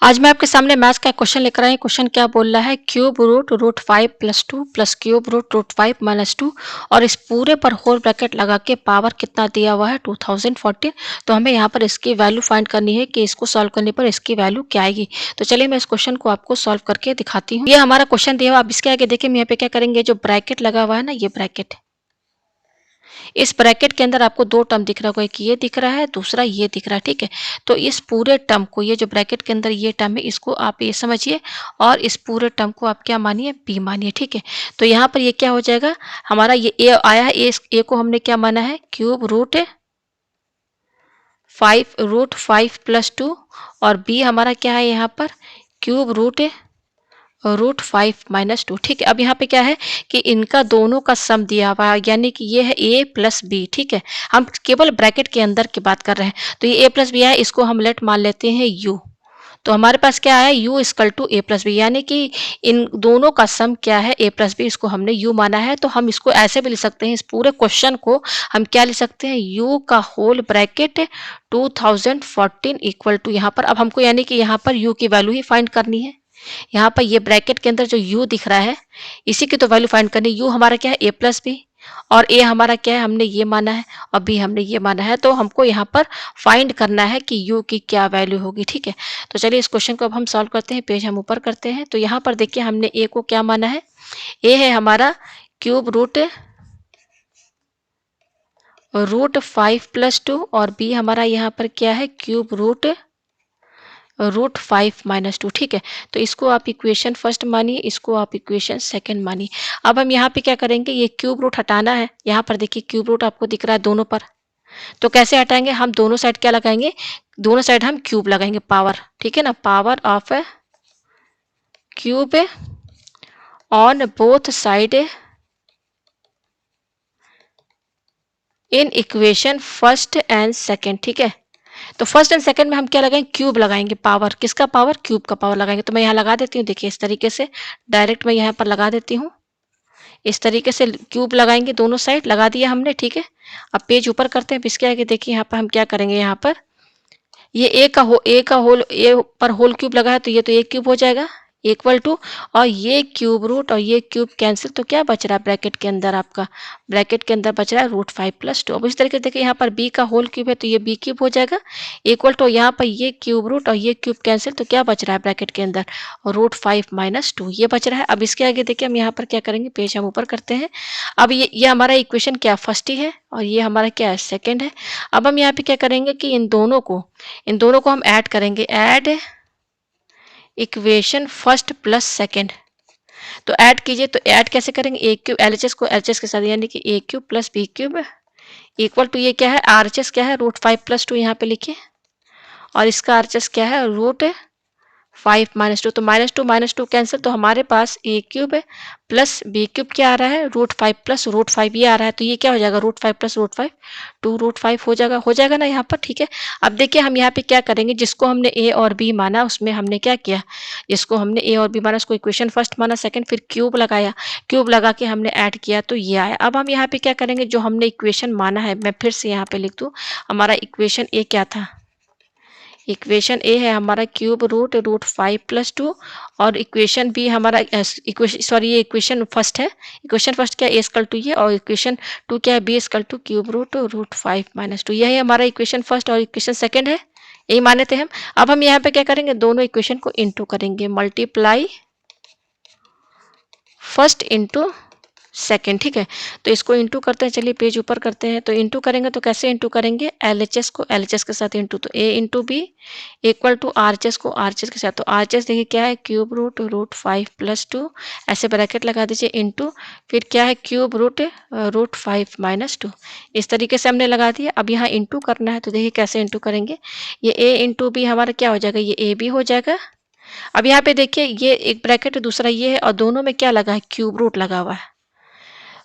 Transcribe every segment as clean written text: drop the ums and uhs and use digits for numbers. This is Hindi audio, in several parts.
आज मैं आपके सामने मैथ्स का क्वेश्चन लेकर आई हूँ। क्वेश्चन क्या बोल रहा है, cube root 5 plus 2 plus cube root 5 minus 2 और इस पूरे पर होल ब्रैकेट लगा के पावर कितना दिया हुआ है 2014। तो हमें यहाँ पर इसकी वैल्यू फाइंड करनी है कि इसको सॉल्व करने पर इसकी वैल्यू क्या आएगी। तो चलिए मैं इस क्वेश्चन को आपको सॉल्व करके दिखाती हूँ। ये हमारा क्वेश्चन दिया हुआ, अब इसके आगे देखिए हम यहाँ पे क्या करेंगे, जो ब्रैकेट लगा हुआ है ना, ये ब्रैकेट, इस ब्रैकेट के अंदर आपको दो टर्म दिख रहा होगा, एक ये दिख रहा है, दूसरा ये दिख रहा है, ठीक है। तो इस पूरे टर्म को, ये जो ब्रैकेट के अंदर ये टर्म है, इसको आप ये समझिए और इस पूरे टर्म को आप क्या मानिए, बी मानिए, ठीक है। तो यहाँ पर ये क्या हो जाएगा, हमारा ये ए आया है, ए को हमने क्या माना है, क्यूब रूट 5 प्लस 2 और बी हमारा क्या है यहाँ पर, क्यूब रूट 5 माइनस 2, ठीक है। अब यहाँ पे क्या है कि इनका दोनों का सम दिया हुआ है, यानी कि ये है a प्लस बी, ठीक है। हम केवल ब्रैकेट के अंदर की बात कर रहे हैं, तो ये a प्लस बी है, इसको हम लेट मान लेते हैं u। तो हमारे पास क्या है, u equal to A plus B, यानी कि इन दोनों का सम क्या है, a प्लस बी, इसको हमने u माना है। तो हम इसको ऐसे भी लिख सकते हैं, इस पूरे क्वेश्चन को हम क्या लिख सकते हैं, u का होल ब्रैकेट 2014 इक्वल टू, यहाँ पर अब हमको यानी कि यहाँ पर u की वैल्यू ही फाइंड करनी है। यहाँ पर ये ब्रैकेट के अंदर जो u दिख रहा है, इसी की तो वैल्यू फाइंड करनी। u हमारा क्या है, a प्लस बी, और a हमारा क्या है, हमने ये माना है, और b हमने ये माना है। तो हमको यहाँ पर फाइंड करना है कि u की क्या वैल्यू होगी, ठीक है। तो चलिए इस क्वेश्चन को अब हम सॉल्व करते हैं, पेज हम ऊपर करते हैं। तो यहाँ पर देखिए हमने a को क्या माना है, a है हमारा क्यूब रूट 5 प्लस 2 और b हमारा यहाँ पर क्या है, क्यूब रूट 5 माइनस 2, ठीक है। तो इसको आप इक्वेशन फर्स्ट मानिए, इसको आप इक्वेशन सेकंड मानिए। अब हम यहाँ पे क्या करेंगे, ये क्यूब रूट हटाना है। यहाँ पर देखिए क्यूब रूट आपको दिख रहा है दोनों पर, तो कैसे हटाएंगे, हम दोनों साइड क्या लगाएंगे, दोनों साइड हम क्यूब लगाएंगे, पावर, ठीक है ना, power of cube on both side in equation first and second, ठीक है। तो फर्स्ट एंड सेकंड में हम क्या लगाएंगे, क्यूब लगाएंगे, पावर, किसका पावर, क्यूब का पावर लगाएंगे। तो मैं यहाँ लगा देती हूँ, देखिए इस तरीके से डायरेक्ट मैं यहाँ पर लगा देती हूँ, इस तरीके से क्यूब लगाएंगे, दोनों साइड लगा दिया हमने, ठीक है। अब पेज ऊपर करते हैं, अब इसके आगे देखिए यहाँ पर हम क्या करेंगे, यहाँ पर ये ए का होल, ए पर होल क्यूब लगा है, तो ये तो एक क्यूब हो जाएगा इक्वल टू, और ये क्यूब रूट और ये क्यूब कैंसिल, तो क्या बच रहा है ब्रैकेट के अंदर, आपका ब्रैकेट के अंदर बच रहा है रूट 5 प्लस 2। अब इस तरीके से देखिए यहाँ पर b का होल क्यूब है, तो ये b क्यूब हो जाएगा इक्वल टू, यहाँ पर ये क्यूब रूट और ये क्यूब कैंसिल, तो क्या बच रहा है ब्रैकेट के अंदर, रूट 5 माइनस 2 ये बच रहा है। अब इसके आगे देखिए हम यहाँ पर क्या करेंगे, पेज हम ऊपर करते हैं। अब ये हमारा इक्वेशन क्या, फर्स्ट ही है, और ये हमारा क्या है, सेकेंड है। अब हम यहाँ पे क्या करेंगे कि इन दोनों को हम ऐड करेंगे, add equation first plus second. तो ऐड कीजिए, तो ऐड कैसे करेंगे, ए क्यूब एलएचएस को एलएचएस के साथ, यानी कि A cube plus B cube equal to, ये क्या है, आरएचएस क्या है, रूट 5 प्लस 2 यहाँ पे लिखिए, और इसका आरएचएस क्या है, रूट 5 माइनस टू कैंसिल, तो हमारे पास ए क्यूब प्लस बी क्यूब क्या आ रहा है, रूट 5 प्लस रूट 5 ये आ रहा है। तो ये क्या हो जाएगा, रूट 5 प्लस रूट 5, 2 रूट 5 हो जाएगा ना यहाँ पर, ठीक है। अब देखिए हम यहाँ पे क्या करेंगे, जिसको हमने ए और बी माना, उसमें हमने क्या किया, जिसको हमने ए और बी माना उसको इक्वेशन फर्स्ट माना, सेकंड फिर क्यूब लगाया, क्यूब लगा के हमने ऐड किया, तो ये आया। अब हम यहाँ पे क्या करेंगे, जो हमने इक्वेशन माना है, मैं फिर से यहाँ पे लिख दूँ, हमारा इक्वेशन ए क्या था, इक्वेशन ए है हमारा क्यूब रूट 5 प्लस 2, और इक्वेशन बी हमारा इक्वेशन, सॉरी ये इक्वेशन फर्स्ट है, इक्वेशन फर्स्ट क्या है, ए स्कल टू ये, और इक्वेशन टू क्या है, B equal to cube root 5 minus 2, यही हमारा इक्वेशन फर्स्ट और इक्वेशन सेकंड है, यही माने थे हम। अब हम यहाँ पे क्या करेंगे, दोनों इक्वेशन को इंटू करेंगे, मल्टीप्लाई फर्स्ट इंटू सेकेंड, ठीक है। तो इसको इंटू करते हैं, चलिए पेज ऊपर करते हैं। तो इंटू करेंगे तो कैसे इंटू करेंगे, एलएचएस को एलएचएस के साथ इंटू, तो A into B equal to RHS को आरएचएस के साथ, तो आरएचएस देखिए क्या है, क्यूब रूट 5 प्लस 2, ऐसे ब्रैकेट लगा दीजिए, इंटू फिर क्या है, क्यूब रूट 5 माइनस 2, इस तरीके से हमने लगा दिया। अब यहाँ इंटू करना है, तो देखिए कैसे इंटू करेंगे, ये ए इंटू बी हमारा क्या हो जाएगा, ये ए बी हो जाएगा। अब यहाँ पे देखिए ये एक ब्रैकेट दूसरा ये है, और दोनों में क्या लगा है, क्यूब रूट लगा हुआ है,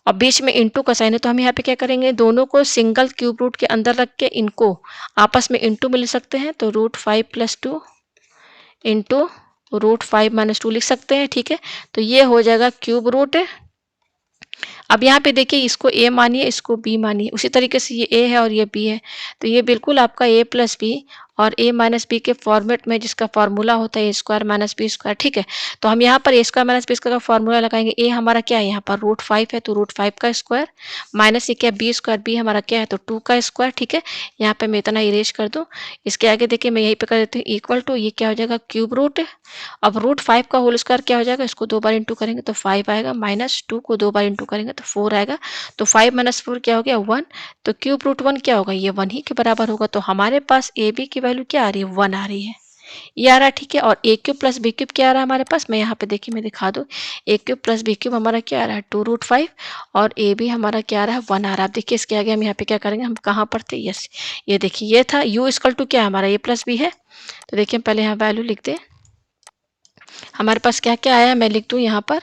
और बीच में इंटू का साइन है। तो हम यहाँ पे क्या करेंगे, दोनों को सिंगल क्यूब रूट के अंदर रख के इनको आपस में इंटू में लिख सकते हैं, तो root 5 plus 2 into root 5 minus 2 लिख सकते हैं, ठीक है। तो ये हो जाएगा क्यूब रूट। अब यहाँ पे देखिए इसको ए मानिए, इसको बी मानिए, उसी तरीके से ये ए है और ये बी है, तो ये बिल्कुल आपका ए प्लस बी और a माइनस बी के फॉर्मेट में जिसका फॉर्मूला होता है ए स्क्वायर माइनस बी स्क्वायर, ठीक है। तो हम यहाँ पर ए स्क्वायर माइनस बी स्क्वायर का फॉर्मूला लगाएंगे। ए हमारा क्या है यहाँ पर √5 है, तो √5 का स्क्वायर माइनस ये क्या बी स्क्वायर, बी हमारा क्या है तो 2 का स्क्वायर, ठीक है। यहाँ पे मैं इतना इरेज कर दूँ। इसके आगे देखिए मैं यहीं पे कर देती हूँ इक्वल टू, ये क्या हो जाएगा क्यूब रूट। अब √5 का होल स्क्वायर क्या हो जाएगा, इसको 2 बार इंटू करेंगे तो 5 आएगा, माइनस 2 को 2 बार इंटू करेंगे तो 4 आएगा। तो 5 माइनस 4 क्या हो गया 1। तो क्यूब रूट 1 क्या होगा, ये 1 ही के बराबर होगा। तो हमारे पास ए बी की वैल्यू क्या आ रही है 1 आ रही है, ये आ रहा है, ठीक है। और ए क्यूब प्लस बी क्यूब क्या आ रहा है हमारे पास, मैं यहाँ पे देखिए मैं दिखा दूँ। ए क्यूब प्लस बी क्यूब हमारा क्या आ रहा है 2√5 और ए बी हमारा क्या आ रहा है 1 आ रहा है। अब देखिए इसके आगे हम यहाँ पे क्या करेंगे, हम कहाँ पर थे, यस ये देखिए ये था u इक्वल टू क्या है हमारा ए प्लस बी है। तो देखिए पहले यहाँ वैल्यू लिख दें, हमारे पास क्या क्या आया मैं लिख दूँ यहाँ पर।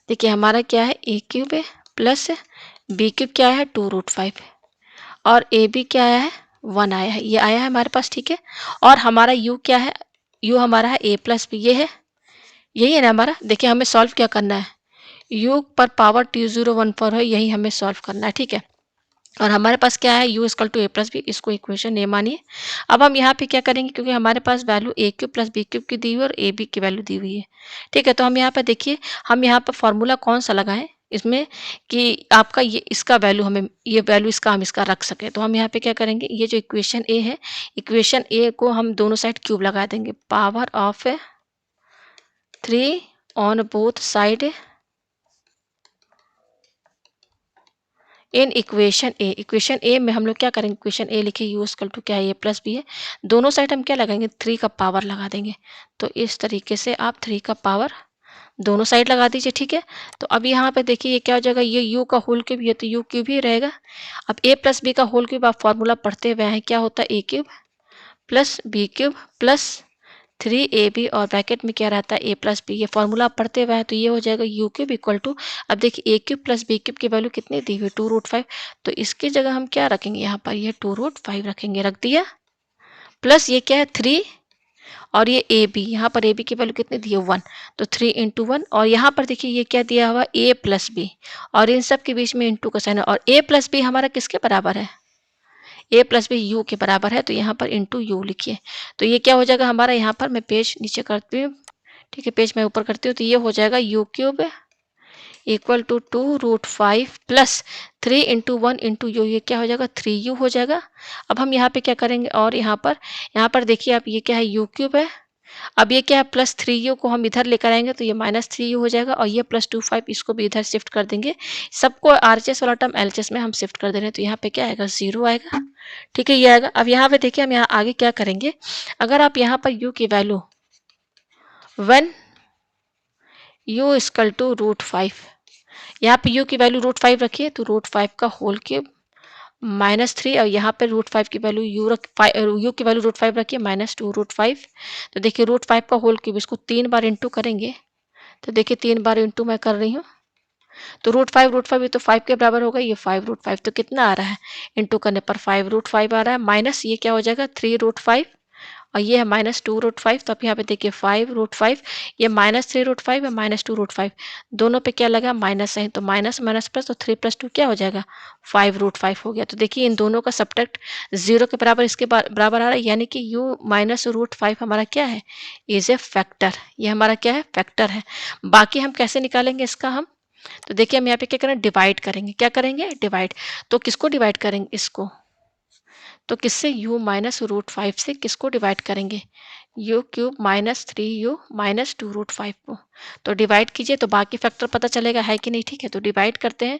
देखिए हमारा क्या है ए क्यूब है प्लस बी क्यूब क्या है 2√5 और ए बी क्या आया है 1 आया है, ये आया है हमारे पास, ठीक है। और हमारा u क्या है, u हमारा है a प्लस बी, ये है यही है ना हमारा। देखिए हमें सॉल्व क्या करना है, u पर पावर T014 है, यही हमें सॉल्व करना है, ठीक है। और हमारे पास क्या है u equal to A plus B, इसको इक्वेशन ए मानिए। अब हम यहाँ पे क्या करेंगे, क्योंकि हमारे पास value A cube plus B cube की दी हुई है और ए बी की वैल्यू दी हुई है, ठीक है। तो हम यहाँ पे देखिए हम यहाँ पर फॉर्मूला कौन सा लगाएं इसमें कि आपका ये इसका वैल्यू हमें ये वैल्यू इसका हम इसका रख सके। तो हम यहाँ पे क्या करेंगे, ये जो इक्वेशन ए है, इक्वेशन ए को हम दोनों साइड क्यूब लगा देंगे, power of 3 on both side in equation A में हम लोग क्या करेंगे, इक्वेशन ए लिखिए u इक्वल टू क्या है ए प्लस बी है, दोनों साइड हम क्या लगाएंगे 3 का पावर लगा देंगे। तो इस तरीके से आप 3 का पावर दोनों साइड लगा दीजिए, ठीक है। तो अब यहाँ पे देखिए ये क्या हो जाएगा, ये u का होल क्यूब, ये तो u क्यूब ही रहेगा। अब a प्लस बी का होल क्यूब आप फॉर्मूला पढ़ते हुए हैं, क्या होता है a cube plus B cube plus 3ab और ब्रैकेट में क्या रहता है a प्लस बी, ये फॉर्मूला आप पढ़ते हुए हैं। तो ये हो जाएगा u क्यूब इक्वल टू, अब देखिए a cube plus B cube की वैल्यू कितनी दी हुई 2√5, तो इसकी जगह हम क्या रखेंगे यहाँ पर, ये 2√5 रखेंगे, रख दिया। प्लस ये क्या है 3 और ये ए बी, यहाँ पर ए बी की वैल्यू कितनी दी है 1, तो 3 इंटू 1। और यहाँ पर देखिए ये क्या दिया हुआ a प्लस बी और इन सब के बीच में इंटू का साइन है, और a प्लस बी हमारा किसके बराबर है, ए प्लस बी यू के बराबर है। तो यहाँ पर इंटू यू लिखिए। तो ये क्या हो जाएगा हमारा, यहाँ पर मैं पेज नीचे करती हूँ, ठीक है, पेज मैं ऊपर करती हूँ। तो ये हो जाएगा u cube equal to 2√5 plus 3 into 1 into U, ये क्या हो जाएगा 3u हो जाएगा। अब हम यहाँ पे क्या करेंगे, और यहाँ पर देखिए आप ये क्या है u क्यूब है, अब ये क्या है प्लस 3u को हम इधर लेकर आएंगे तो ये माइनस 3u हो जाएगा, और ये प्लस 2 5 इसको भी इधर शिफ्ट कर देंगे, सबको आरएचएस वाला टर्म एलएचएस में हम शिफ्ट कर दे रहे हैं। तो यहाँ पे क्या आएगा 0 आएगा, ठीक है, ये आएगा। अब यहाँ पे देखिए हम यहाँ आगे क्या करेंगे, अगर आप यहाँ पर u की value one u equal to √5, यहाँ पे u की वैल्यू √5 रखिए, तो √5 का होल क्यूब -3, और यहाँ पे √5 की वैल्यू u की वैल्यू √5 रखिए -2√5। तो देखिए √5 का होल क्यूब, इसको 3 बार इंटू करेंगे, तो देखिए 3 बार इंटू मैं कर रही हूँ, तो √5 ये तो 5 के बराबर होगा, ये 5√5, तो कितना आ रहा है इंटू करने पर 5√5 आ रहा है, माइनस ये क्या हो जाएगा 3√5 और ये है -2√5। तो अब यहाँ पे देखिए 5√5, ये -3√5 है -2√5, दोनों पे क्या लगा माइनस है, तो माइनस माइनस प्लस, तो 3 + 2 क्या हो जाएगा 5√5 हो गया। तो देखिए इन दोनों का सब्ट्रैक्ट 0 के बराबर इसके बराबर आ रहा है, यानी कि u -√5 हमारा क्या है, इज ए फैक्टर, ये हमारा क्या है फैक्टर है। बाकी हम कैसे निकालेंगे इसका, हम तो देखिए हम यहाँ पे क्या करें डिवाइड करेंगे, क्या करेंगे डिवाइड, तो किसको डिवाइड करेंगे इसको, तो किससे u -√5 से किसको डिवाइड करेंगे, u क्यूब -3u -2√5 को, तो डिवाइड कीजिए तो बाकी फैक्टर पता चलेगा है कि नहीं, ठीक है। तो डिवाइड करते हैं,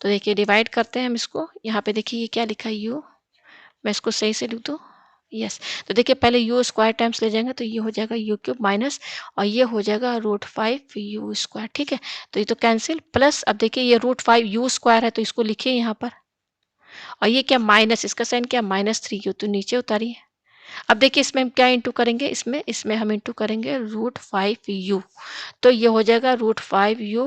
तो देखिए डिवाइड करते हैं हम इसको, यहाँ पे देखिए ये क्या लिखा है u, मैं इसको सही से लिख दूँ, यस। तो देखिए पहले u स्क्वायर टाइम्स ले जाएंगे तो ये हो जाएगा u क्यूब माइनस, और ये हो जाएगा √5 u स्क्वायर, ठीक है। तो ये तो कैंसिल, प्लस अब देखिए ये √5 u स्क्वायर है तो इसको लिखिए यहाँ पर, और ये क्या माइनस, इसका साइन क्या -3u, तो नीचे उतारिए। अब देखिए इसमें हम क्या इंटू करेंगे, इसमें हम इंटू करेंगे √5u, तो ये हो जाएगा √5u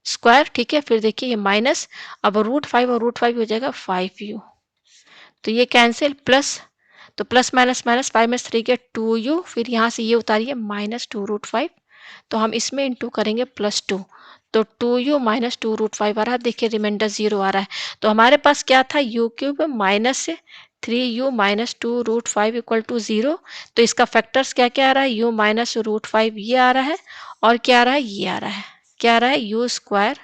स्क्वायर, ठीक है। फिर देखिए ये माइनस, अब √5 और √5 हो जाएगा 5u, तो ये कैंसिल, प्लस, तो प्लस माइनस माइनस 5 में 3 के 2u, फिर यहाँ से ये उतारिए -2√5, तो हम इसमें इंटू करेंगे +2, तो 2u -2√5 आ रहा है, देखिए रिमाइंडर 0 आ रहा है। तो हमारे पास क्या था u cube minus 3u minus 2√5 equal to 0। तो इसका फैक्टर्स क्या क्या आ रहा है, u माइनस √5 ये आ रहा है, और क्या आ रहा है, ये आ रहा है, क्या आ रहा है, u square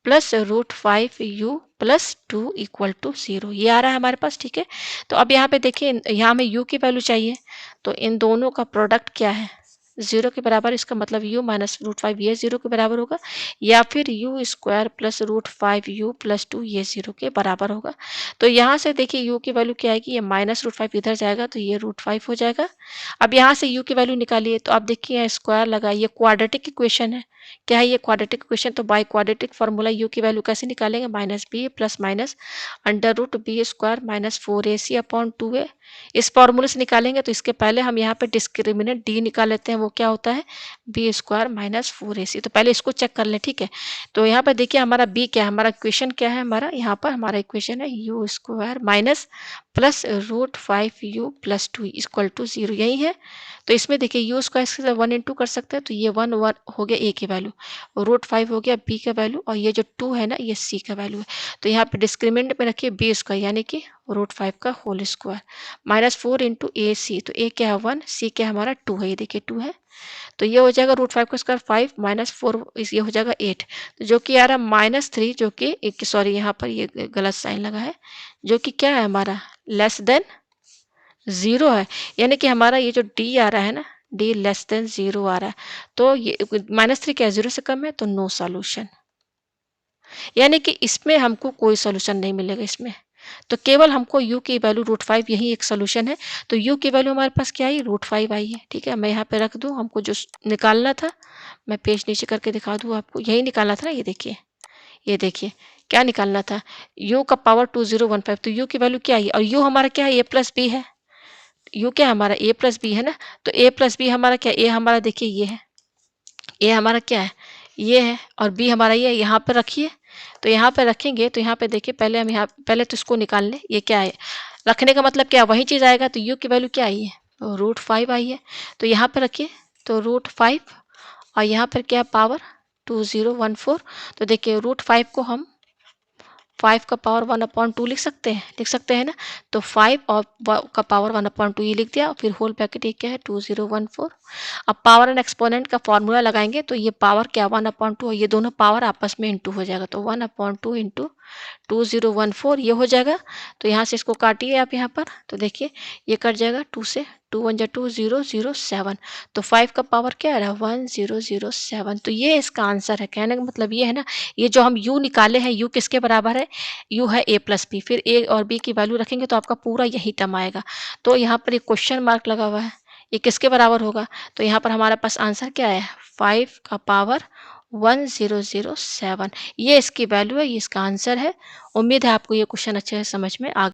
plus √5u plus 2 equal to 0, ये आ रहा है हमारे पास। ठीक है, तो अब यहाँ पे देखिए, यहाँ हमें u की वैल्यू चाहिए, तो इन दोनों का प्रोडक्ट क्या है, 0 के बराबर। इसका मतलब u माइनस √5 ये 0 के बराबर होगा, या फिर u square plus √5u plus 2 ये 0 के बराबर होगा। तो यहाँ से देखिए u की वैल्यू क्या आएगी, ये माइनस √5 इधर जाएगा तो ये √5 हो जाएगा। अब यहाँ से u की वैल्यू निकालिए, तो आप देखिए यहाँ स्क्वायर लगा, ये क्वाड्रेटिक इक्वेशन है। क्या है ये, क्वाड्रेटिक इक्वेशन। तो बाय क्वाड्रेटिक फार्मूला u की वैल्यू कैसे निकालेंगे, minus b plus minus under root b square minus 4ac upon 2a, इस फॉर्मूले से निकालेंगे। तो इसके पहले हम यहाँ पे डिस्क्रिमिनेंट डी निकाल लेते हैं, वो क्या होता है, बी स्क्वायर माइनस 4ac। तो पहले इसको चेक कर लें। ठीक है, तो यहाँ पे देखिए हमारा बी क्या है, हमारा इक्वेशन क्या है, हमारा यहाँ पर हमारा इक्वेशन है u square minus plus √5u plus 2 equal to 0, यही है। तो इसमें देखिए यू स्क्वायर से 1 इंटू कर सकते हैं, तो ये 1 1 हो गया ए की वैल्यू, √5 हो गया बी का वैल्यू, और ये जो 2 है ना ये सी का वैल्यू है। तो यहाँ पे डिस्क्रिमिनेंट में रखिए बी स्क्वायर यानी कि √5 का होल स्क्वायर माइनस 4 इंटू ए सी। तो ए क्या है 1, सी क्या है हमारा 2 है, ये देखिए 2 है। तो ये हो जाएगा √5 का स्क्वायर 5 माइनस 4, ये हो जाएगा 8, तो जो कि आ रहा है -3, जो कि एक सॉरी यहाँ पर ये गलत साइन लगा है, जो कि क्या है हमारा लेस देन 0 है। यानी कि हमारा ये जो डी आ रहा है ना, डी लेस देन 0 आ रहा है। तो ये -3 क्या है, 0 से कम है, तो नो सॉल्यूशन। यानी कि इसमें हमको कोई सॉल्यूशन नहीं मिलेगा इसमें, तो केवल हमको u की वैल्यू √5 यही एक सॉल्यूशन है। तो u की वैल्यू हमारे पास क्या आई, √5 आई है। ठीक है, मैं यहाँ पे रख दूँ, हमको जो निकालना था, मैं पेज नीचे करके दिखा दूँ आपको, यही निकालना था ना, ये देखिए क्या निकालना था, u का पावर 2015। तो u की वैल्यू क्या आई, और u हमारा क्या है, a प्लस बी है। u क्या है हमारा, a प्लस बी है ना, तो a प्लस बी हमारा क्या, a हमारा देखिए ये है, a हमारा क्या है, ये है, और b हमारा ये है। यहाँ पर रखिए, तो यहाँ पे रखेंगे, तो यहाँ पे देखिए पहले हम यहाँ पहले तो इसको निकाल लें, ये क्या है, रखने का मतलब क्या, वही चीज़ आएगा। तो u की वैल्यू क्या आई है, √5 आई है, तो यहाँ पे रखिए, तो √5, और यहाँ पर क्या है पावर 2014। तो देखिए √5 को हम 5 का पावर 1/2 लिख सकते हैं ना। तो 5 और का पावर 1/2 ये लिख दिया, फिर होल ब्रैकेट ये क्या है 2014। अब पावर एंड एक्सपोनेंट का फॉर्मूला लगाएंगे, तो ये पावर क्या 1/2, ये दोनों पावर आपस में इंटू हो जाएगा, तो 1/2 इंटू 2014 ये हो जाएगा। तो यहाँ से इसको काटिए आप यहाँ पर, तो देखिए ये कट जाएगा 2 से, 2 1 जा 2, 007। तो 5 का पावर क्या आ रहा है 1007। तो ये इसका आंसर है। कहने का मतलब ये है ना, ये जो हम u निकाले हैं, u किसके बराबर है, u है a प्लस बी, फिर a और b की वैल्यू रखेंगे तो आपका पूरा यही टर्म आएगा। तो यहाँ पर एक क्वेश्चन मार्क लगा हुआ है, ये किसके बराबर होगा, तो यहाँ पर हमारे पास आंसर क्या है 5 का पावर 1007, ये इसकी वैल्यू है, ये इसका आंसर है। उम्मीद है आपको ये क्वेश्चन अच्छे से समझ में आ